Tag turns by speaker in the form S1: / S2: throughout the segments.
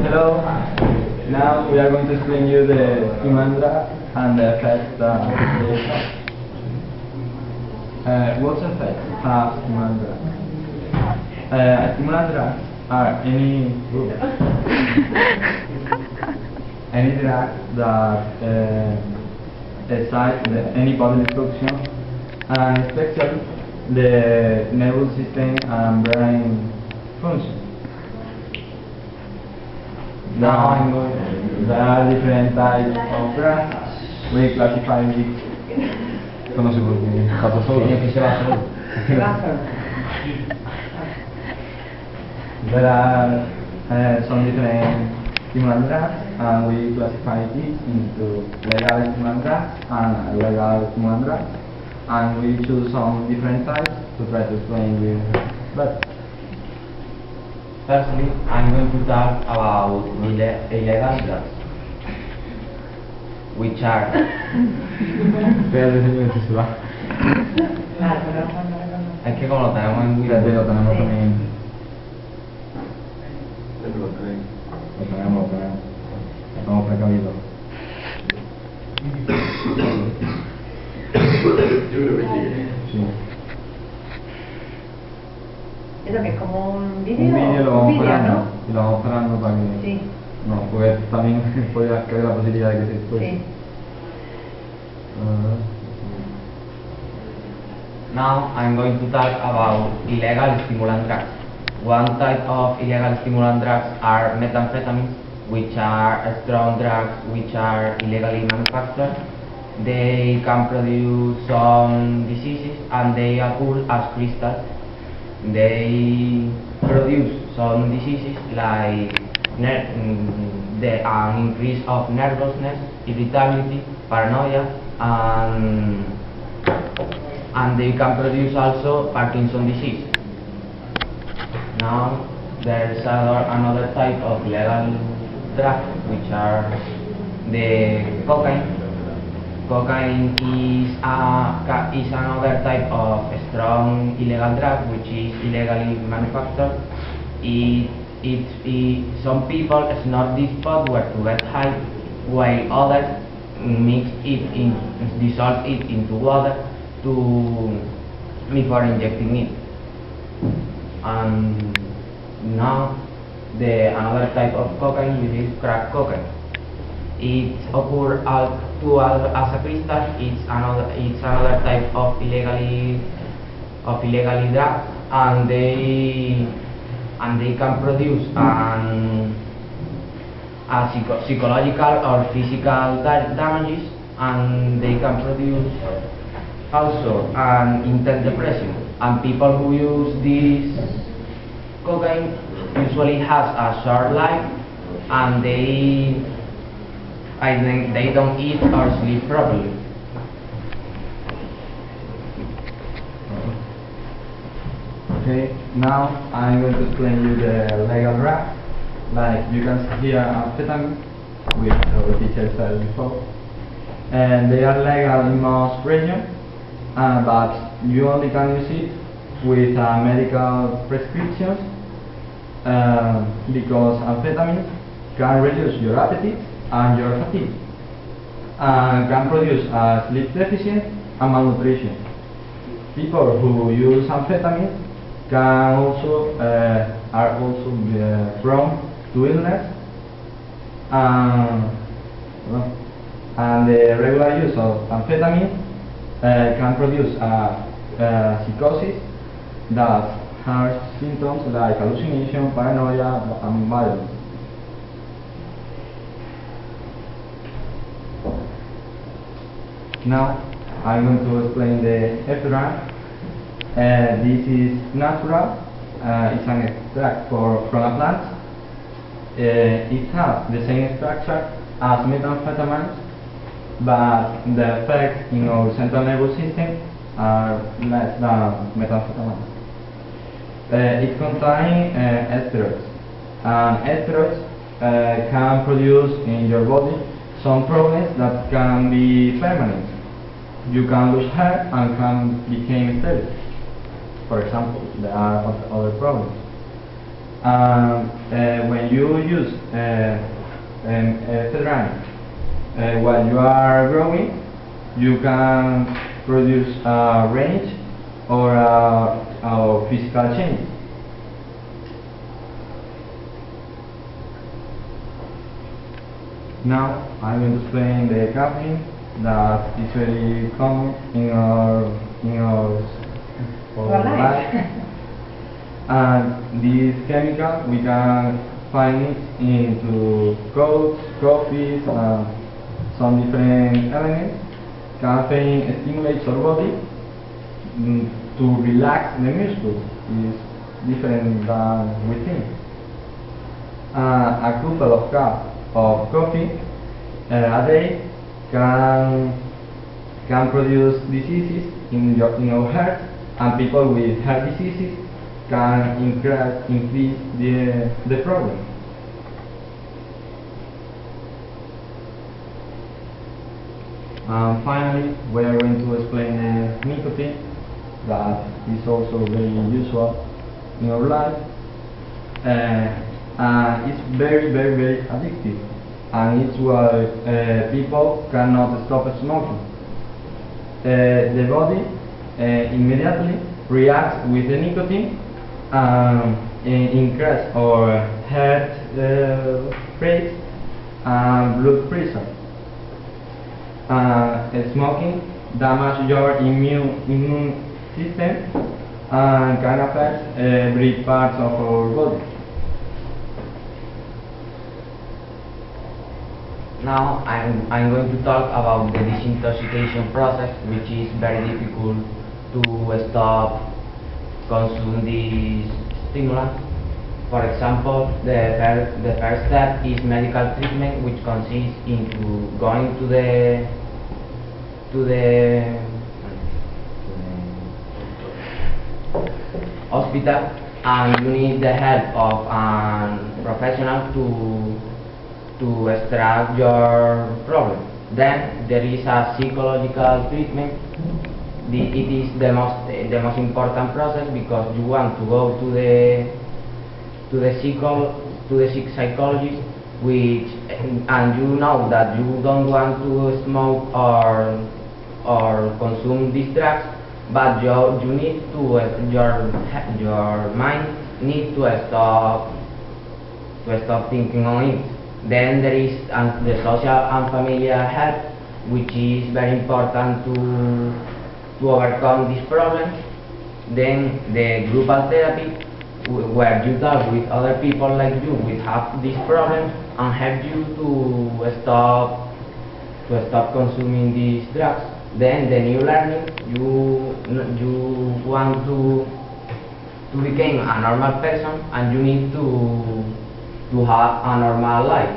S1: Hello. Now we are going to explain you the stimulant drug and the effects that they have. What effects have stimulant drugs? Stimulant drugs are any drug that excites any bodily function, and especially the nervous system and brain function. Now there are different types of drugs. We classify it.
S2: No sé por qué Jato solo.
S1: There are some different stimulant drugs, and we classify it into legal stimulant drugs and illegal stimulant drugs. And we choose some different types to try to explain you. But
S3: firstly, I'm going to talk about illegal drugs, which are es que como lo tenemos en
S1: lo tenemos también. Lo tenemos. Estamos precavidos. Sí.
S4: ¿Eso que es como un vídeo?
S1: Un vídeo lo vamos parando,
S4: ¿no?
S1: y lo vamos parando para que...
S4: Sí.
S1: No, porque también puede haber la posibilidad de que se escuche.
S4: Sí.
S3: Now I'm going to talk about illegal stimulant drugs. One type of illegal stimulant drugs are methamphetamines, which are strong drugs which are illegally manufactured. They can produce some diseases and they occur as crystals. They produce some diseases like the increase of nervousness, irritability, paranoia, and they can produce also Parkinson's disease. Now there's another type of legal drug, which are the cocaine. Cocaine is another type of strong illegal drug which is illegally manufactured. Some people snort this powder to get high, while others dissolve it into water before injecting it. And now another type of cocaine, which is crack cocaine. It occurs as a crystal. It's another type of illegally drug, and they can produce psychological or physical damages, and they can produce also an intense depression. And people who use this cocaine usually has a short life, and they don't eat or sleep properly.
S1: Okay, now I'm going to explain you the legal drugs. Like you can see here, amphetamine, which our teacher said before, and they are legal in most regions, but you only can use it with medical prescriptions, because amphetamine can reduce your appetite and your fatigue, and can produce sleep deficit and malnutrition. People who use amphetamine are also prone to illness, and the regular use of amphetamine can produce psychosis that has symptoms like hallucination, paranoia, and violence. Now I'm going to explain the drug. This is natural. It's an extract from a plant. It has the same structure as methamphetamines, but the effects in our central nervous system are less than methamphetamine. It contains steroids, and steroids can produce in your body some problems that can be permanent. You can lose hair and can become sterile. for example. There are other problems. When you use ephedrine while you are growing, you can produce a range or a physical change. Now I'm going to explain the caffeine that is very common in our life. And this chemical we can find it into coats, coffees, some different elements. Caffeine stimulates our body to relax the muscles. It's different than we think. A couple of cups of coffee a day can produce diseases in our heart, and people with heart diseases can increase the problem. Finally, we are going to explain the nicotine that is also very usual in our life. It's very, very, very addictive, and it's why people cannot stop smoking. The body immediately reacts with the nicotine and increase our heart rate and blood pressure. Smoking damages your immune system and can affect every part of our body.
S3: Now I'm going to talk about the disintoxication process, which is very difficult to stop consuming these stimulants. For example, the first step is medical treatment, which consists into going to the hospital, and you need the help of a professional to extract your problem. Then there is a psychological treatment. It is the most important process, because you want to go to the psychologist, and you know that you don't want to smoke or consume these drugs, but you need to your mind need to stop thinking on it. Then there is the social and familiar help, which is very important to overcome these problems. Then the groupal therapy, where you talk with other people like you which have these problems and help you to stop consuming these drugs. Then the new learning, you want to become a normal person, and you need to have a normal life.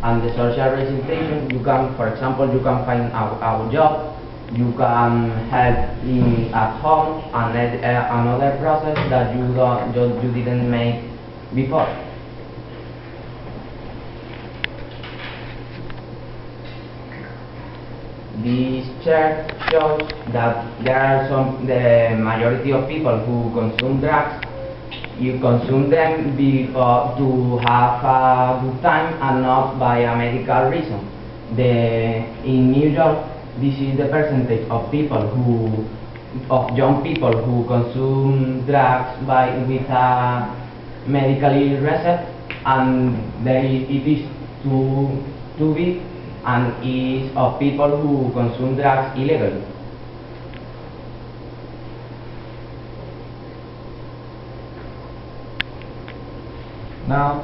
S3: And the social rehabilitation, for example, you can find a job, you can help at home, and another process that you didn't make before. This chart shows that there are the majority of people who consume drugs. You consume them to have a good time and not by a medical reason. In New York, this is the percentage of young people who consume drugs with a medically reset, and it is too big, and is of people who consume drugs illegally.
S1: Now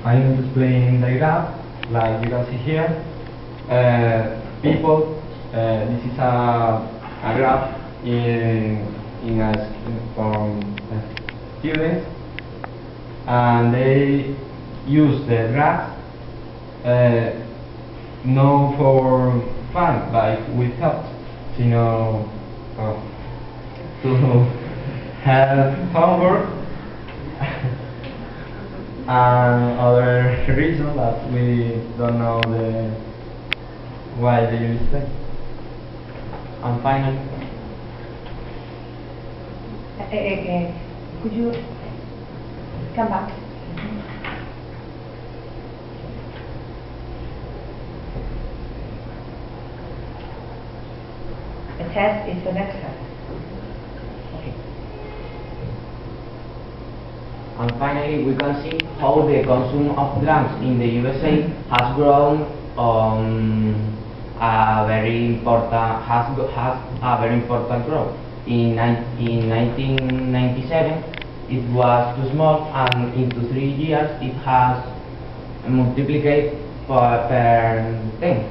S1: I'm going to explain the graph, like you can see here. People, this is a graph from students, and they use the drugs not for fun, like with help, to have homework and other reasons that we don't know why they use them.
S3: And finally,
S4: Could you come back? The test is the next test. Okay.
S3: And finally, we can see how the consumption of drugs in the USA has grown a very important growth. In 1997, it was too small, and into 3 years, it has multiplied per 10.